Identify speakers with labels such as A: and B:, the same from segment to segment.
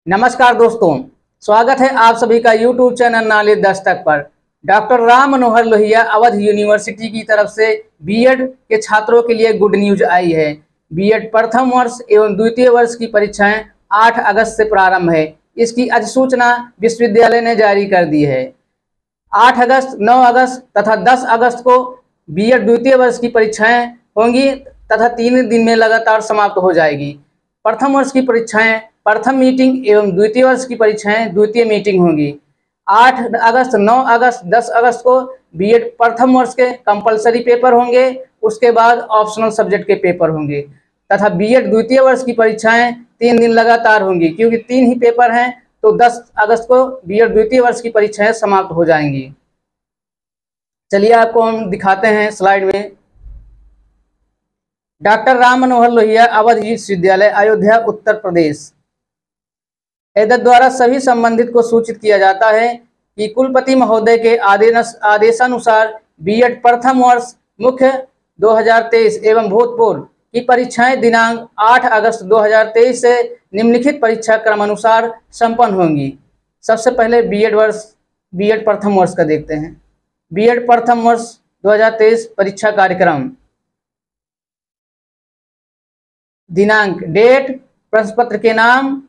A: नमस्कार दोस्तों, स्वागत है आप सभी का YouTube चैनल नॉलेज दस्तक पर। डॉक्टर राम मनोहर लोहिया अवध यूनिवर्सिटी की तरफ से बीएड के छात्रों के लिए गुड न्यूज आई है। बीएड प्रथम वर्ष एवं द्वितीय वर्ष की परीक्षाएं 8 अगस्त से प्रारंभ है। इसकी अधिसूचना विश्वविद्यालय ने जारी कर दी है। 8 अगस्त, 9 अगस्त तथा 10 अगस्त को बीएड द्वितीय वर्ष की परीक्षाएं होंगी तथा 3 दिन में लगातार समाप्त हो जाएगी। प्रथम वर्ष की परीक्षाएं प्रथम मीटिंग एवं द्वितीय वर्ष की परीक्षाएं द्वितीय मीटिंग होंगी। 8 अगस्त, 9 अगस्त, 10 अगस्त को बीएड प्रथम वर्ष के कंपलसरी पेपर होंगे, उसके बाद ऑप्शनल सब्जेक्ट के पेपर होंगे तथा बीएड द्वितीय वर्ष की परीक्षाएं 3 दिन लगातार होंगी। क्योंकि 3 ही पेपर हैं तो 10 अगस्त को बीएड द्वितीय वर्ष की परीक्षाएं समाप्त हो जाएंगी। चलिए आपको हम दिखाते हैं स्लाइड में। डॉक्टर राम मनोहर लोहिया अवध विश्वविद्यालय, अयोध्या, उत्तर प्रदेश। एतद द्वारा सभी संबंधित को सूचित किया जाता है कि कुलपति महोदय के आदेशानुसार बीएड प्रथम वर्ष मुख्य 2023 एवं भूतपूर्व की परीक्षाएं दिनांक 8 अगस्त 2023 से निम्नलिखित परीक्षा क्रमानुसार संपन्न होंगी। सबसे पहले बीएड प्रथम वर्ष का देखते हैं। बीएड प्रथम वर्ष 2023 परीक्षा कार्यक्रम, दिनांक, डेट, प्रश्न पत्र के नाम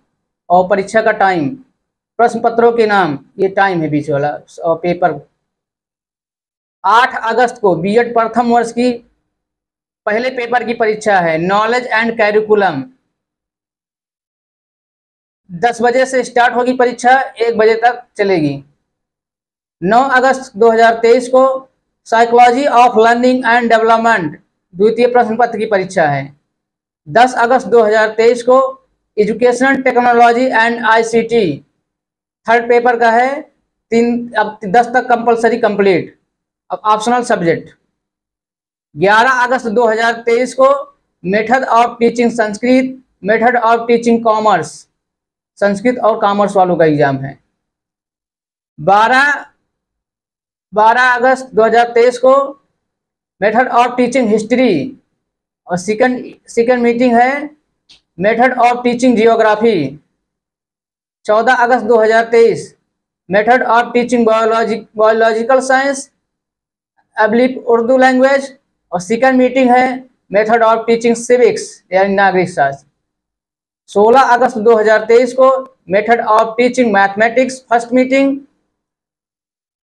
A: और परीक्षा का टाइम। प्रश्न पत्रों के नाम, ये टाइम है बीच वाला, और पेपर। 8 अगस्त को बीएड प्रथम वर्ष की पहले पेपर की परीक्षा है, नॉलेज एंड कैरिकुलम। 10 बजे से स्टार्ट होगी परीक्षा, 1 बजे तक चलेगी। 9 अगस्त 2023 को psychology of learning and development द्वितीय प्रश्न पत्र की परीक्षा है। 10 अगस्त 2023 को educational technology and ICT third paper का है। 10 तक कंपलसरी कंप्लीट, अब ऑप्शनल सब्जेक्ट। 11 अगस्त 2023 को method of teaching Sanskrit, method of teaching commerce, Sanskrit और कॉमर्स वालों का एग्जाम है। 12 अगस्त 2023 को मेथड ऑफ टीचिंग हिस्ट्री और सेकंड मीटिंग है मेथड ऑफ टीचिंग जियोग्राफी। 14 अगस्त 2023 method of teaching biological science, एब्लिप उर्दू लैंग्वेज, और सेकंड मीटिंग है मेथड ऑफ टीचिंग सिविक्स यानी नागरिक शास्त्र। 16 अगस्त 2023 को method of teaching mathematics first meeting,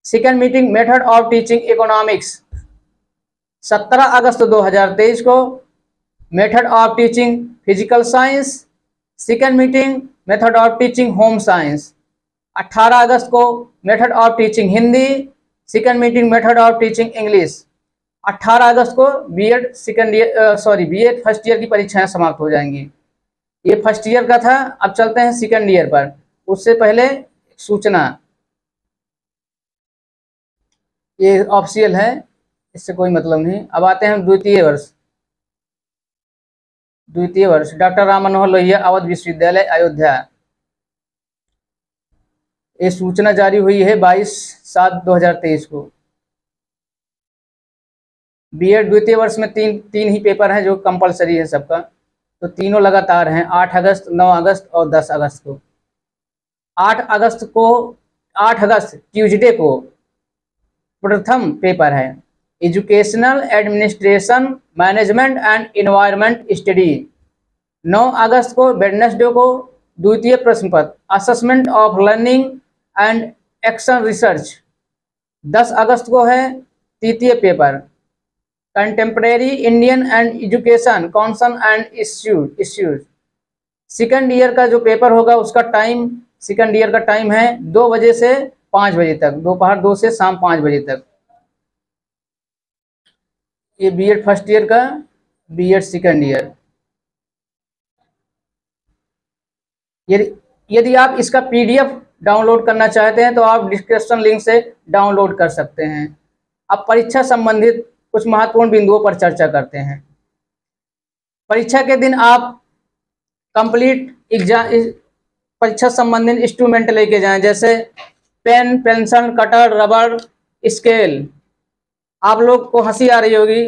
A: second meeting method of teaching economics. 17 अगस्त 2023 को method of teaching physical science, second meeting method of teaching home science. 18 अगस्त को method of teaching Hindi, second meeting method of teaching English. 18 अगस्त को BEd first year की परीक्षाएं समाप्त हो जाएंगी। ये फर्स्ट ईयर का था, अब चलते हैं सेकंड ईयर पर। उससे पहले सूचना, ये ऑफिशियल है, इससे कोई मतलब नहीं। अब आते हैं द्वितीय वर्ष डॉक्टर राम मनोहर लोहिया अवध विश्वविद्यालय, अयोध्या। ये सूचना जारी हुई है 22/7/2023 को। बीएड द्वितीय वर्ष में तीन ही पेपर हैं जो कंपलसरी है सबका, तो तीनों लगातार हैं, 8 अगस्त, 9 अगस्त और 10 अगस्त को। 8 अगस्त ट्यूसडे को प्रथम पेपर है educational administration management and environment study. 9 अगस्त को वेडनेसडे को द्वितीय प्रश्न पत्र assessment of learning and action research. 10 अगस्त को है तृतीय paper contemporary Indian and education concern and issues. Second year का जो पेपर होगा उसका टाइम, सेकंड ईयर का टाइम है 2 बजे से 5 बजे तक, दोपहर 2 से शाम 5 बजे तक। ये बीएड फर्स्ट ईयर का, बीएड सेकंड ईयर। यदि आप इसका पीडीएफ डाउनलोड करना चाहते हैं तो आप डिस्क्रिप्शन लिंक से डाउनलोड कर सकते हैं। अब परीक्षा संबंधित कुछ महत्वपूर्ण बिंदुओं पर चर्चा करते हैं। परीक्षा के दिन आप कंप्लीट एग्जाम परीक्षा संबंधित इंस्ट्रूमेंट लेके जाएं, जैसे pen, pencil, cutter, rubber, scale. आप लोग को हंसी आ रही होगी,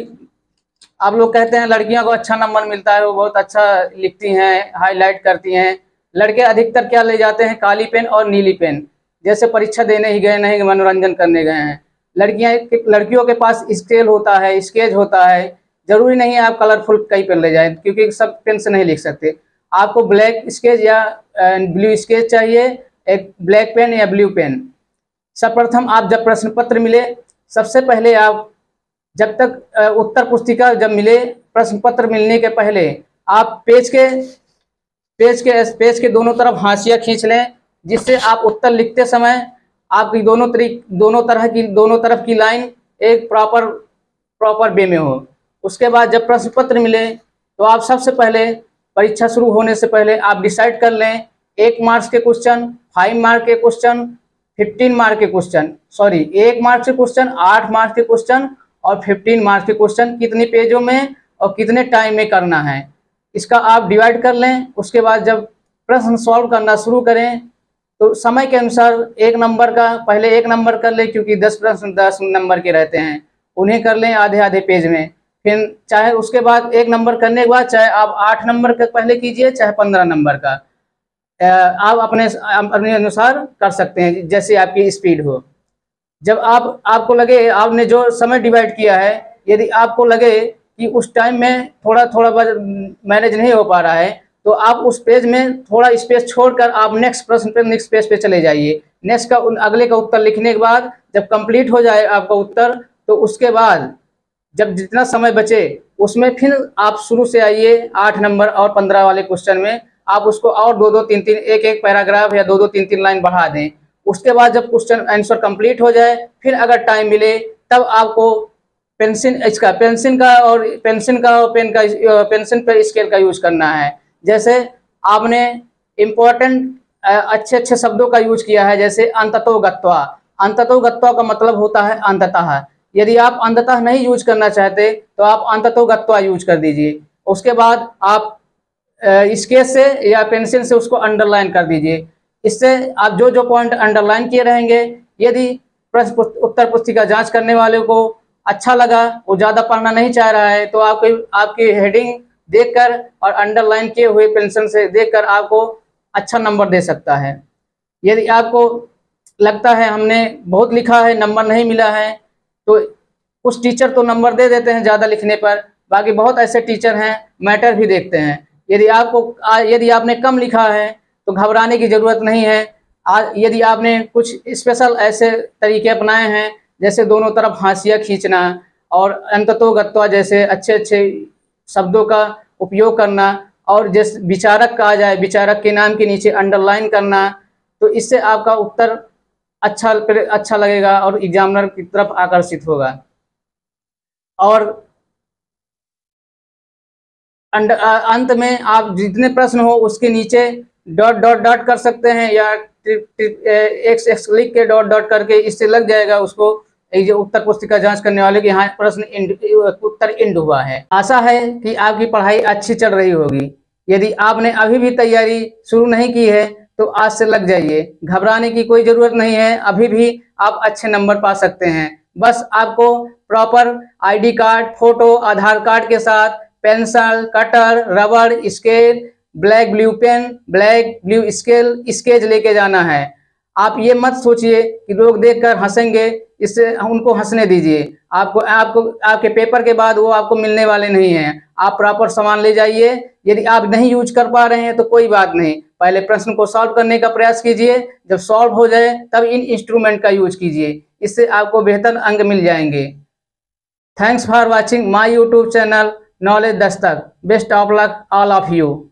A: आप लोग कहते हैं लड़कियों को अच्छा नंबर मिलता है, वो बहुत अच्छा लिखती हैं, हाईलाइट करती हैं, लड़के अधिकतर क्या ले जाते हैं, काली पेन और नीली पेन, जैसे परीक्षा देने ही गए, नहीं मनोरंजन करने गए हैं। लड़कियों के पास स्केल होता है, स्केच होता है। जरूरी नहीं है आप कलरफुल कई पेन ले जाएं, क्योंकि सब पेन से नहीं लिख सकते। आपको ब्लैक स्केच या ब्लू स्केच चाहिए, एक ब्लैक पेन या ब्लू पेन। सर्वप्रथम आप जब प्रश्न पत्र मिले, सबसे पहले आप जब तक उत्तर पुस्तिका जब मिले, प्रश्न पत्र मिलने के पहले आप पेज के दोनों तरफ हाशिया खींच लें, जिससे आप उत्तर लिखते समय आपकी दोनों तरफ की लाइन एक प्रॉपर वे में हो। उसके बाद जब प्रश्न पत्र मिले तो आप सबसे पहले परीक्षा शुरू होने से पहले आप डिसाइड कर लें 1 मार्क्स के क्वेश्चन, 5 मार्क के क्वेश्चन, 15 मार्क के क्वेश्चन, 1 मार्क्स के क्वेश्चन, 8 मार्क्स के क्वेश्चन और 15 मार्क्स के क्वेश्चन कितने पेजों में और कितने टाइम में करना है, इसका आप डिवाइड कर लें। उसके बाद जब प्रश्न सॉल्व करना शुरू करें तो समय के अनुसार 1 नंबर का पहले 1 नंबर कर लें, क्योंकि 10 प्रश्न 10 नंबर के रहते हैं, उन्हें कर लें आधे आधे पेज में। फिर चाहे उसके बाद 1 नंबर करने के बाद चाहे आप 8 नंबर का पहले कीजिए, चाहे 15 नंबर का, आप अपने अनुसार कर सकते हैं, जैसे आपकी स्पीड हो। जब आपको लगे आपने जो समय डिवाइड किया है, यदि आपको लगे कि उस टाइम में थोड़ा मैनेज नहीं हो पा रहा है, तो आप उस पेज में थोड़ा स्पेस छोड़कर आप नेक्स्ट प्रश्न पे, नेक्स्ट पेज पे चले जाइए। नेक्स्ट का अगले का उत्तर लिखने के बाद जब कंप्लीट हो जाए आपका उत्तर, तो उसके बाद जब जितना समय बचे उसमें फिर आप शुरू से आइए 8 नंबर और 15 वाले क्वेश्चन में, आप उसको और 2-2, 3-3, एक पैराग्राफ या 2-2, 3-3 लाइन बढ़ा दें। उसके बाद जब क्वेश्चन आंसर कंप्लीट हो जाए, फिर अगर टाइम मिले तब आपको पेंसिल पे स्केल का यूज करना है। जैसे आपने इम्पोर्टेंट अच्छे शब्दों का यूज किया है, जैसे अंततो गत्वा। अंततो गत्वा का मतलब होता है अंततः। यदि आप अंततः नहीं यूज करना चाहते तो आप अंततो गत्वा यूज कर दीजिए। उसके बाद आप स्केच से या पेंसिल से उसको अंडरलाइन कर दीजिए। इससे आप जो पॉइंट अंडरलाइन किए रहेंगे, यदि प्रश्न उत्तर पुस्तिका जांच करने वाले को अच्छा लगा, वो ज़्यादा पढ़ना नहीं चाह रहा है, तो आपकी हेडिंग देखकर और अंडरलाइन किए हुए पेंसिल से देखकर आपको अच्छा नंबर दे सकता है। यदि आपको लगता है हमने बहुत लिखा है, नंबर नहीं मिला है, तो कुछ टीचर तो नंबर दे देते हैं ज़्यादा लिखने पर, बाकी बहुत ऐसे टीचर हैं मैटर भी देखते हैं। यदि आपने कम लिखा है तो घबराने की ज़रूरत नहीं है। यदि आपने कुछ स्पेशल ऐसे तरीके अपनाए हैं, जैसे दोनों तरफ हाशिया खींचना और अंततो गत्वा जैसे अच्छे शब्दों का उपयोग करना, और जैसे विचारक का आ जाए, विचारक के नाम के नीचे अंडरलाइन करना, तो इससे आपका उत्तर अच्छा लगेगा और एग्जामिनर की तरफ आकर्षित होगा। और अंत में आप जितने प्रश्न हो उसके नीचे डॉट कर सकते हैं, या एक्स लिख के डॉट करके, इससे लग जाएगा उसको जो उत्तर पुस्तिका जांच करने वाले के यहाँ उत्तर इंड हुआ है। आशा है कि आपकी पढ़ाई अच्छी चल रही होगी। यदि आपने अभी भी तैयारी शुरू नहीं की है तो आज से लग जाइए, घबराने की कोई ज़रूरत नहीं है, अभी भी आप अच्छे नंबर पा सकते हैं। बस आपको proper ID card, photo, Aadhaar card के साथ pencil, cutter, rubber, scale, black blue pen, black blue sketch लेके जाना है। आप ये मत सोचिए कि लोग देखकर हंसेंगे, इससे उनको हंसने दीजिए। आपके पेपर के बाद वो आपको मिलने वाले नहीं हैं। आप प्रॉपर सामान ले जाइए। यदि आप नहीं यूज कर पा रहे हैं तो कोई बात नहीं, पहले प्रश्न को सॉल्व करने का प्रयास कीजिए। जब सॉल्व हो जाए तब इन इंस्ट्रूमेंट का यूज कीजिए, इससे आपको बेहतर अंक मिल जाएंगे। Thanks for watching my YouTube channel knowledge Dastak. Best of luck all of you.